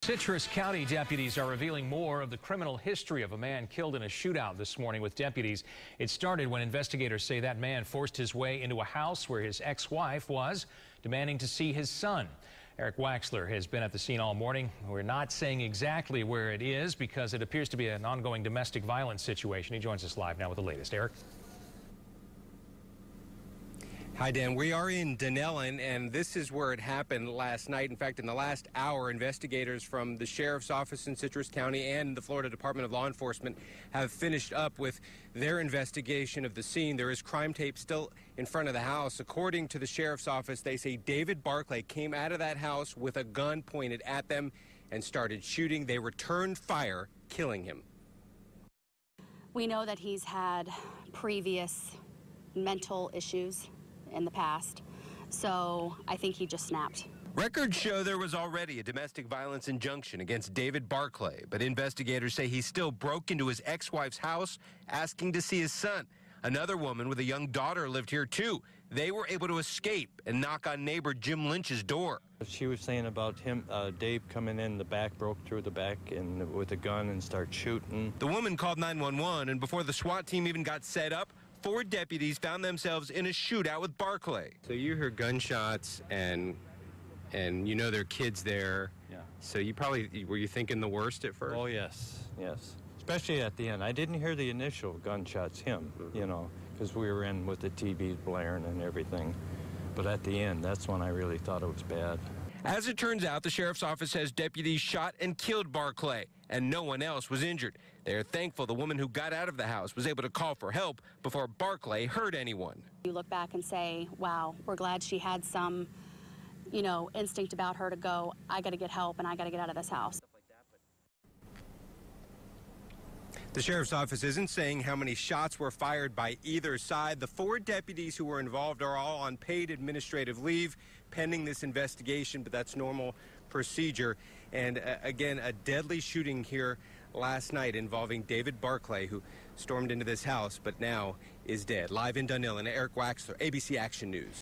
Citrus County deputies are revealing more of the criminal history of a man killed in a shootout this morning with deputies. It started when investigators say that man forced his way into a house where his ex-wife was, demanding to see his son. Eric Waxler has been at the scene all morning. We're not saying exactly where it is because it appears to be an ongoing domestic violence situation. He joins us live now with the latest. Eric? Hi, Dan. We are in Dunellen, and this is where it happened last night. In fact, in the last hour, investigators from the Sheriff's Office in Citrus County and the Florida Department of Law Enforcement have finished up with their investigation of the scene. There is crime tape still in front of the house. According to the Sheriff's Office, they say David Barclay came out of that house with a gun pointed at them and started shooting. They returned fire, killing him. We know that he's had previous mental issues in the past, so I think he just snapped. Records show there was already a domestic violence injunction against David Barclay, but investigators say he still broke into his ex-wife's house asking to see his son. Another woman with a young daughter lived here too. They were able to escape and knock on neighbor Jim Lynch's door. She was saying about him, Dave coming in the back, broke through the back and with a gun and started shooting. The woman called 911, and before the SWAT team even got set up, 4 deputies found themselves in a shootout with Barclay. So you heard gunshots and you know there are kids there. Yeah. So were you thinking the worst at first? Oh, yes, yes. Especially at the end. I didn't hear the initial gunshots, you know, because we were in with the TVs blaring and everything. But at the end, that's when I really thought it was bad. As it turns out, the Sheriff's Office says deputies shot and killed Barclay, and no one else was injured. They are thankful the woman who got out of the house was able to call for help before Barclay hurt anyone. You look back and say, wow, we're glad she had some, you know, instinct about her to go, I got to get help and I got to get out of this house. The Sheriff's Office isn't saying how many shots were fired by either side. The 4 deputies who were involved are all on paid administrative leave pending this investigation, but that's normal procedure. And again, a deadly shooting here last night involving David Barclay, who stormed into this house but now is dead. Live in Dunellen, Eric Waxler, ABC Action News.